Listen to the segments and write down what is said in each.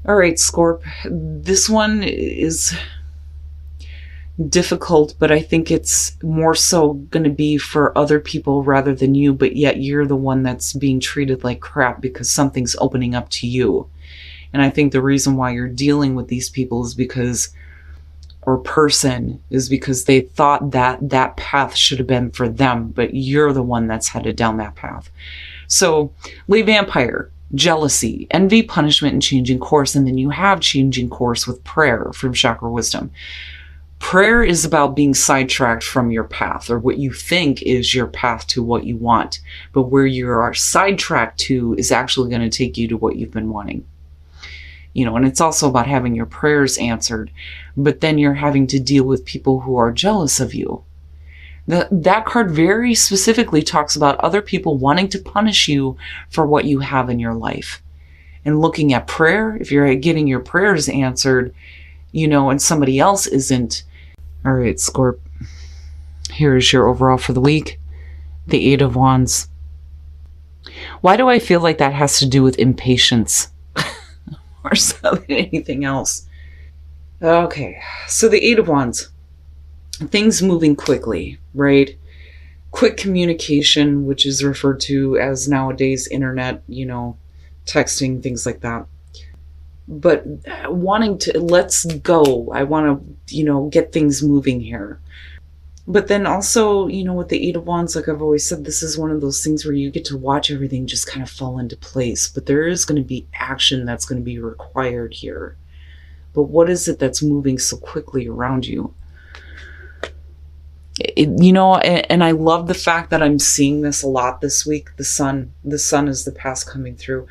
All right, Scorp, this one is difficult, but I think it's more so going to be for other people rather than you, but yet you're the one that's being treated like crap because something's opening up to you. And I think the reason why you're dealing with these people is because, or person, is because they thought that that path should have been for them, but you're the one that's headed down that path. So, Lay Vampire, jealousy, envy, punishment, and changing course. And then you have changing course with prayer from Chakra Wisdom. Prayer is about being sidetracked from your path, or what you think is your path to what you want. But where you are sidetracked to is actually going to take you to what you've been wanting. And it's also about having your prayers answered, but then you're having to deal with people who are jealous of you. That card very specifically talks about other people wanting to punish you for what you have in your life. And looking at prayer, if you're getting your prayers answered, and somebody else isn't. All right, Scorp, here's your overall for the week. The Eight of Wands. Why do I feel like that has to do with impatience or anything else? Okay, so the Eight of Wands. Things moving quickly, right? Quick communication, which is referred to as nowadays internet, texting, things like that. But wanting to, let's go. I want to, get things moving here. But then also, with the Eight of Wands, like I've always said, this is one of those things where you get to watch everything just kind of fall into place. But there is going to be action that's going to be required here. But what is it that's moving so quickly around you? And I love the fact that I'm seeing this a lot this week. The sun is the past coming through.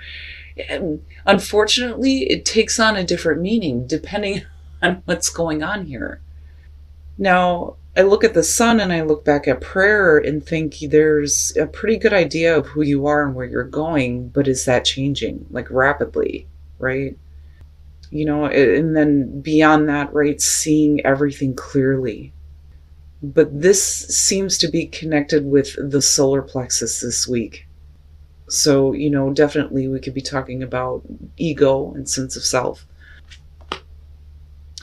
And unfortunately, it takes on a different meaning depending on what's going on here. Now, I look at the sun and I look back at prayer and think there's a pretty good idea of who you are and where you're going, but is that changing, like rapidly, right? And then beyond that, right, seeing everything clearly. But this seems to be connected with the solar plexus this week. So, definitely we could be talking about ego and sense of self.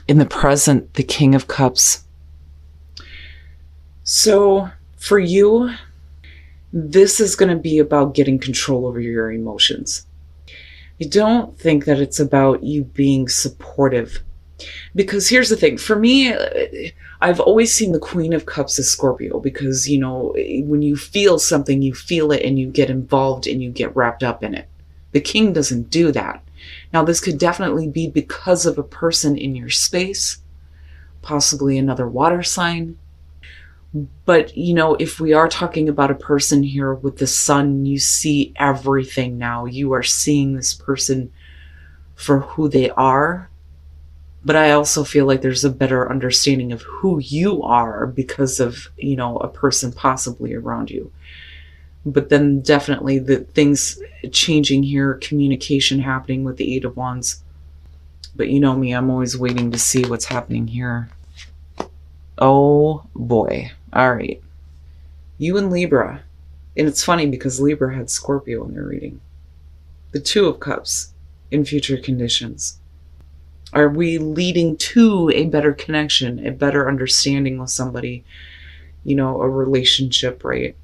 In the present, the King of Cups. So, for you, this is going to be about getting control over your emotions. I don't think that it's about you being supportive. Because here's the thing, for me, I've always seen the Queen of Cups as Scorpio because, when you feel something, you feel it and you get involved and you get wrapped up in it. The King doesn't do that. Now, this could definitely be because of a person in your space, possibly another water sign. But, if we are talking about a person here with the sun, you see everything now. You are seeing this person for who they are. But I also feel like there's a better understanding of who you are because of, a person possibly around you. But then definitely the things changing here, communication happening with the Eight of Wands. But you know me, I'm always waiting to see what's happening here. Oh boy. All right. You and Libra. And it's funny because Libra had Scorpio in their reading. The Two of Cups in future conditions. Are we leading to a better connection, a better understanding with somebody, a relationship, right?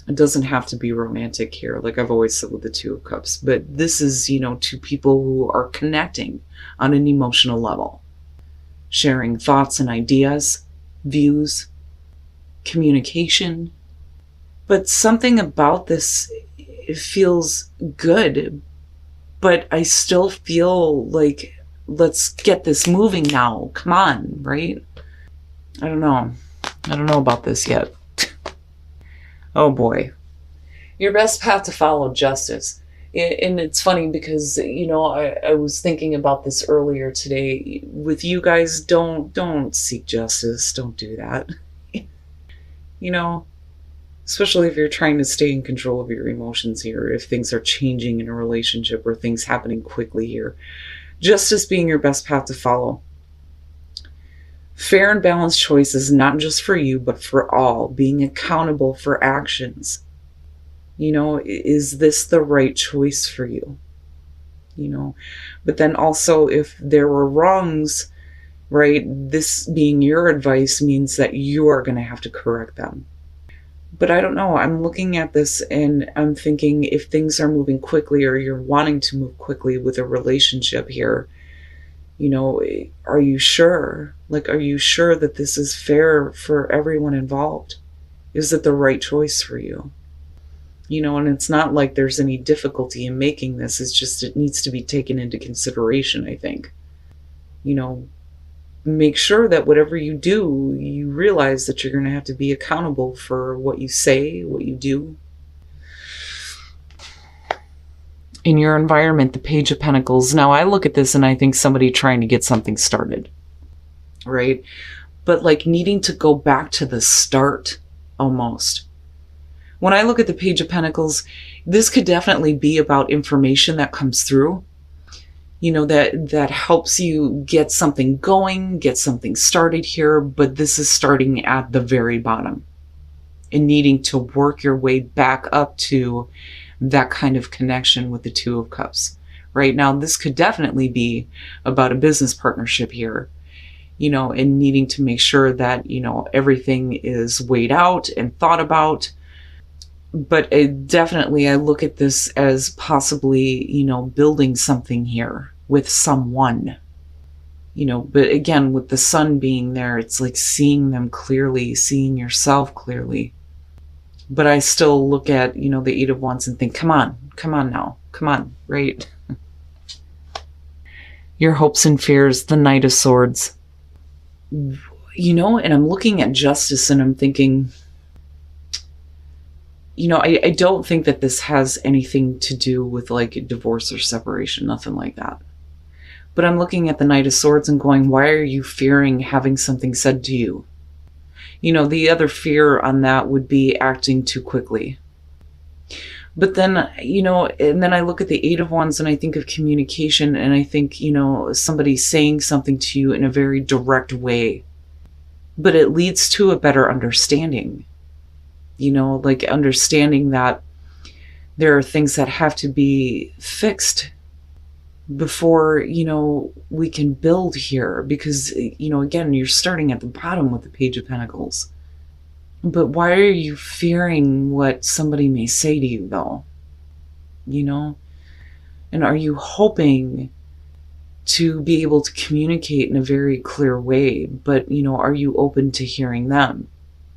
It doesn't have to be romantic here, like I've always said with the Two of Cups. But this is, two people who are connecting on an emotional level, sharing thoughts and ideas, views, communication. But something about this, it feels good, but I still feel like, let's get this moving now. Come on, right? I don't know about this yet. Oh boy. Your best path to follow, justice. And it's funny because, I was thinking about this earlier today. With you guys, don't seek justice. Don't do that. Especially if you're trying to stay in control of your emotions here, if things are changing in a relationship or things happening quickly here. Justice being your best path to follow. Fair and balanced choices, not just for you, but for all. Being accountable for actions. Is this the right choice for you? you know. But then also, if there were wrongs, right, this being your advice means that you are going to have to correct them. But I don't know. I'm looking at this and I'm thinking, if things are moving quickly or you're wanting to move quickly with a relationship here, are you sure? Like, are you sure that this is fair for everyone involved? Is it the right choice for you? And it's not like there's any difficulty in making this. It's just, it needs to be taken into consideration, I think. Make sure that whatever you do, you realize that you're going to have to be accountable for what you say, what you do. In your environment, the Page of Pentacles. Now, I look at this and I think somebody trying to get something started, right? But like needing to go back to the start almost. When I look at the Page of Pentacles, this could definitely be about information that comes through, that helps you get something going, get something started here, but this is starting at the very bottom and needing to work your way back up to that kind of connection with the Two of Cups. Right now, this could definitely be about a business partnership here, and needing to make sure that, everything is weighed out and thought about. But definitely, I look at this as possibly, building something here with someone, but again, with the sun being there, it's like seeing them clearly, seeing yourself clearly. But I still look at, the Eight of Wands and think, come on now, come on, right? Your hopes and fears, the Knight of Swords, and I'm looking at Justice and I'm thinking, I don't think that this has anything to do with like a divorce or separation, nothing like that. But I'm looking at the Knight of Swords and going, why are you fearing having something said to you? The other fear on that would be acting too quickly. But then, and then I look at the Eight of Wands and I think of communication and I think, somebody saying something to you in a very direct way, but it leads to a better understanding. Like understanding that there are things that have to be fixed before, we can build here. Because, again, you're starting at the bottom with the Page of Pentacles. But why are you fearing what somebody may say to you, though? And are you hoping to be able to communicate in a very clear way? But, are you open to hearing them?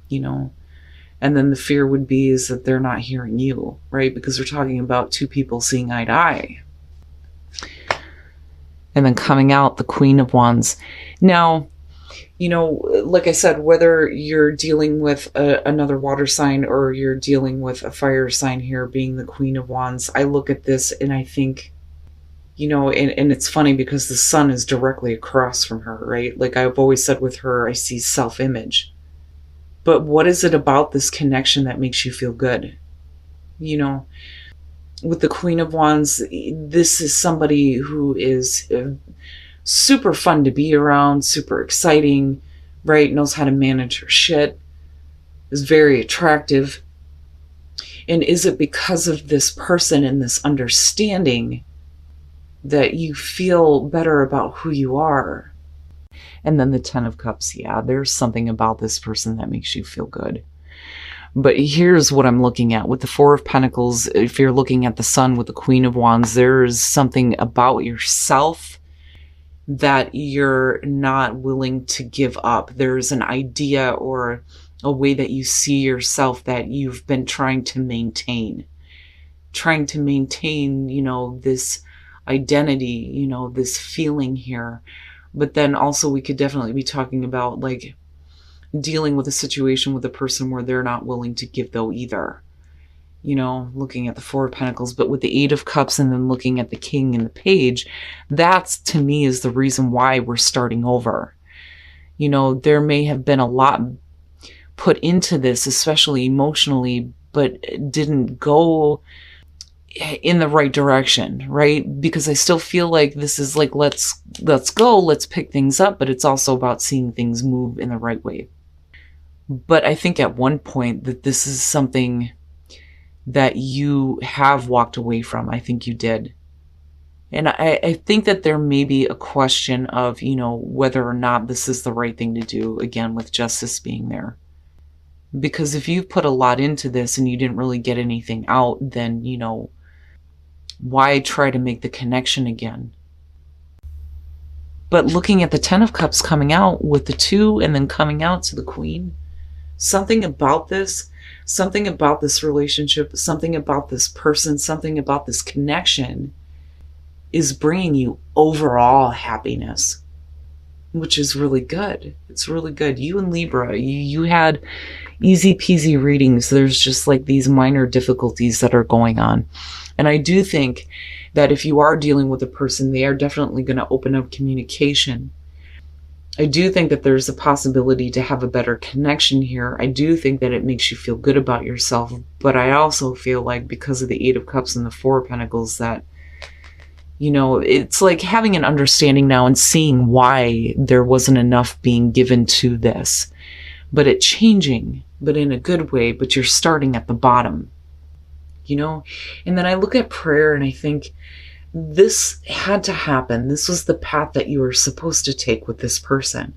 And then the fear would be is that they're not hearing you, right? Because we're talking about two people seeing eye to eye. And then coming out, the Queen of Wands. Now, like I said, whether you're dealing with another water sign or you're dealing with a fire sign here, being the Queen of Wands, I look at this and I think, and it's funny because the sun is directly across from her, right? Like I've always said with her, I see self-image. But what is it about this connection that makes you feel good? With the Queen of Wands, this is somebody who is super fun to be around, super exciting, right? Knows how to manage her shit, is very attractive. And is it because of this person and this understanding that you feel better about who you are? And then the Ten of Cups, yeah, there's something about this person that makes you feel good. But here's what I'm looking at. With the Four of Pentacles, if you're looking at the Sun with the Queen of Wands, there's something about yourself that you're not willing to give up. There's an idea or a way that you see yourself that you've been trying to maintain. Trying to maintain, this identity, this feeling here. But then also we could definitely be talking about like dealing with a situation with a person where they're not willing to give though either. Looking at the Four of Pentacles, but with the Eight of Cups and then looking at the King and the Page, that's to me is the reason why we're starting over. There may have been a lot put into this, especially emotionally, but it didn't go in the right direction, right? Because I still feel like this is like, let's go, let's pick things up, but it's also about seeing things move in the right way. But I think at one point that this is something that you have walked away from. I think you did. And I think that there may be a question of, whether or not this is the right thing to do, again, with justice being there. Because if you've put a lot into this and you didn't really get anything out, then, why try to make the connection again? But looking at the Ten of Cups coming out with the 2 and then coming out to the Queen, something about this relationship, something about this person, something about this connection is bringing you overall happiness, which is really good. It's really good. You and Libra, you had easy peasy readings. There's just like these minor difficulties that are going on. And I do think that if you are dealing with a person, they are definitely going to open up communication. I do think that there's a possibility to have a better connection here. I do think that it makes you feel good about yourself. But I also feel like because of the 8 of Cups and the 4 of Pentacles that, it's like having an understanding now and seeing why there wasn't enough being given to this. But it changing, but in a good way, but you're starting at the bottom. And then I look at prayer and I think this had to happen. This was the path that you were supposed to take with this person,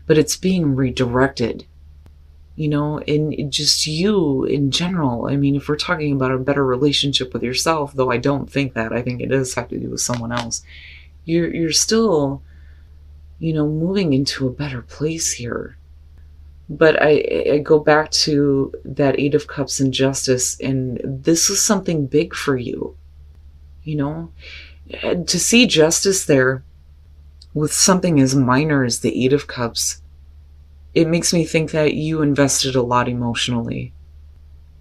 but it's being redirected, and just you in general. I mean, if we're talking about a better relationship with yourself, though I don't think that, I think it does have to do with someone else. You're still, moving into a better place here. But I go back to that 8 of Cups and Justice, and this is something big for you, To see justice there with something as minor as the 8 of Cups, it makes me think that you invested a lot emotionally,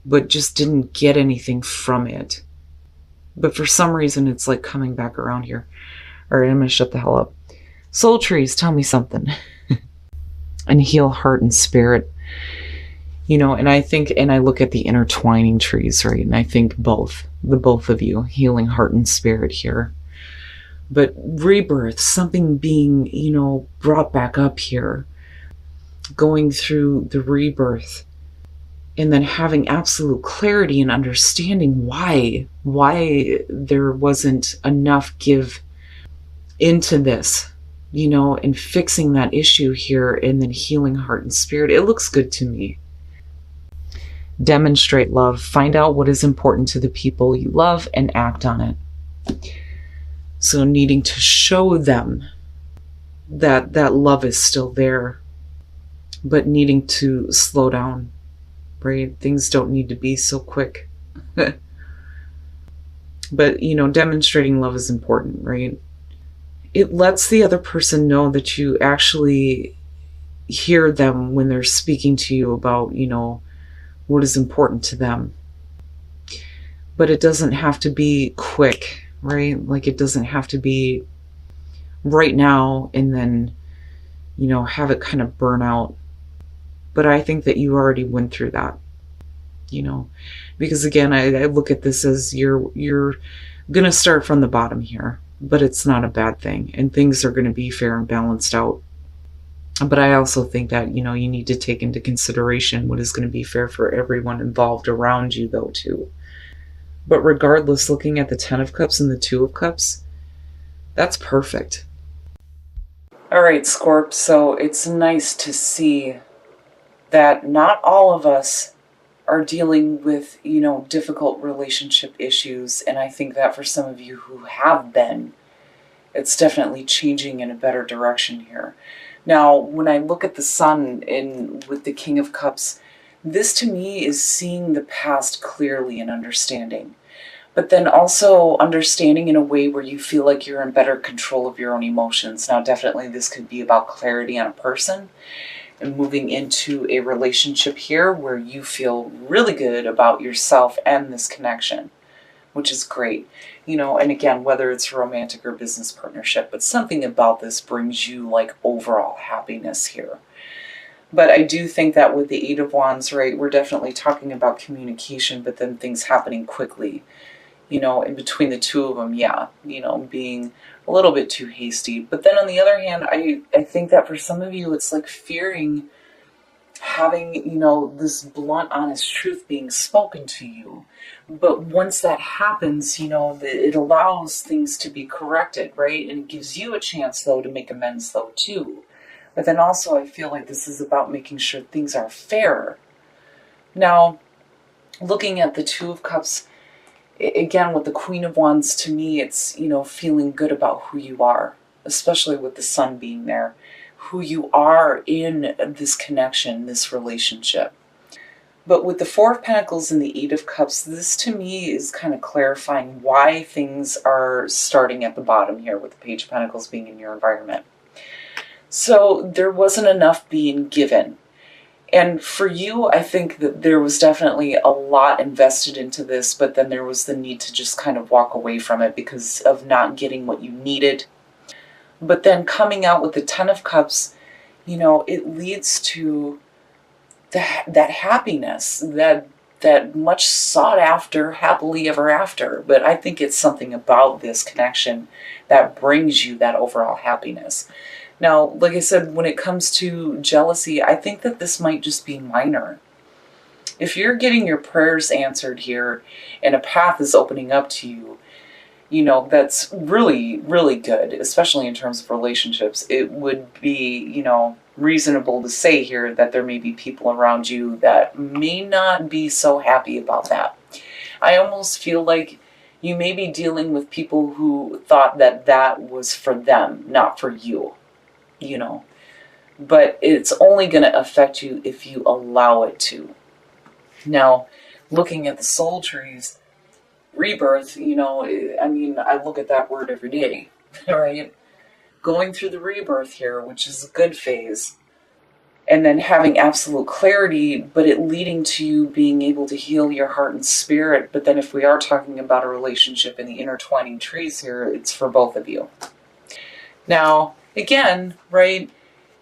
but just didn't get anything from it. But for some reason, it's like coming back around here. All right, I'm going to shut the hell up. Soul trees, tell me something. And heal heart and spirit, and I think, and I look at the intertwining trees, right? And I think the both of you, healing heart and spirit here. But rebirth, something being, brought back up here, going through the rebirth, and then having absolute clarity and understanding why there wasn't enough give into this. And fixing that issue here and then healing heart and spirit. It looks good to me. Demonstrate love. Find out what is important to the people you love and act on it. So needing to show them that love is still there, but needing to slow down, right? Things don't need to be so quick. But, demonstrating love is important, right? It lets the other person know that you actually hear them when they're speaking to you about, what is important to them. But it doesn't have to be quick, right? Like it doesn't have to be right now and then, have it kind of burn out. But I think that you already went through that, because again, I look at this as you're going to start from the bottom here. But it's not a bad thing, and things are going to be fair and balanced out. But I also think that, you need to take into consideration what is going to be fair for everyone involved around you, though, too. But regardless, looking at the 10 of Cups and the 2 of Cups, that's perfect. All right, Scorp, so it's nice to see that not all of us are dealing with, difficult relationship issues. And I think that for some of you who have been, it's definitely changing in a better direction here. Now, when I look at the Sun with the King of Cups, this to me is seeing the past clearly and understanding. But then also understanding in a way where you feel like you're in better control of your own emotions. Now, definitely this could be about clarity on a person, and moving into a relationship here where you feel really good about yourself and this connection, which is great. And again, whether it's romantic or business partnership, but something about this brings you like overall happiness here. But I do think that with the 8 of Wands, right, we're definitely talking about communication, but then things happening quickly, in between the 2 of them, yeah, being a little bit too hasty. But then on the other hand, I think that for some of you, it's like fearing having, this blunt, honest truth being spoken to you. But once that happens, it allows things to be corrected, right? And it gives you a chance, though, to make amends, though, too. But then also, I feel like this is about making sure things are fair. Now, looking at the Two of Cups, again, with the Queen of Wands, to me, it's, feeling good about who you are, especially with the Sun being there, who you are in this connection, this relationship. But with the Four of Pentacles and the Eight of Cups, this to me is kind of clarifying why things are starting at the bottom here with the Page of Pentacles being in your environment. So there wasn't enough being given. And for you, I think that there was definitely a lot invested into this, but then there was the need to just kind of walk away from it because of not getting what you needed. But then coming out with the Ten of Cups, it leads to that happiness, that much sought after happily ever after. But I think it's something about this connection that brings you that overall happiness. Now, like I said, when it comes to jealousy, I think that this might just be minor. If you're getting your prayers answered here and a path is opening up to you, that's really, really good, especially in terms of relationships. It would be, reasonable to say here that there may be people around you that may not be so happy about that. I almost feel like you may be dealing with people who thought that that was for them, not for you, But it's only going to affect you if you allow it to. Now, looking at the soul trees, rebirth, I look at that word every day, right? Going through the rebirth here, which is a good phase, and then having absolute clarity, but it leading to you being able to heal your heart and spirit. But then if we are talking about a relationship in the intertwining trees here, it's for both of you. Now, again, right,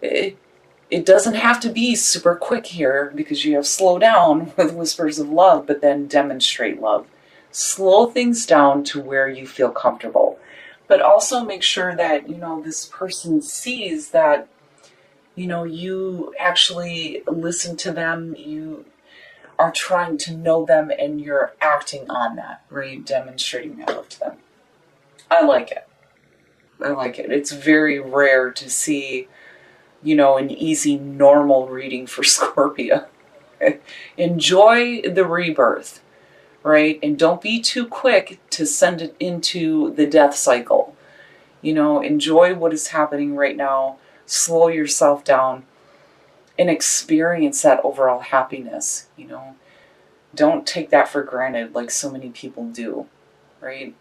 it doesn't have to be super quick here because you have slow down with whispers of love, but then demonstrate love. Slow things down to where you feel comfortable. But also make sure that, this person sees that, you actually listen to them, you are trying to know them, and you're acting on that, right? Demonstrating that love to them. I like it. It's very rare to see, an easy, normal reading for Scorpio. Enjoy the rebirth, right? And don't be too quick to send it into the death cycle. Enjoy what is happening right now. Slow yourself down and experience that overall happiness. Don't take that for granted like so many people do, right?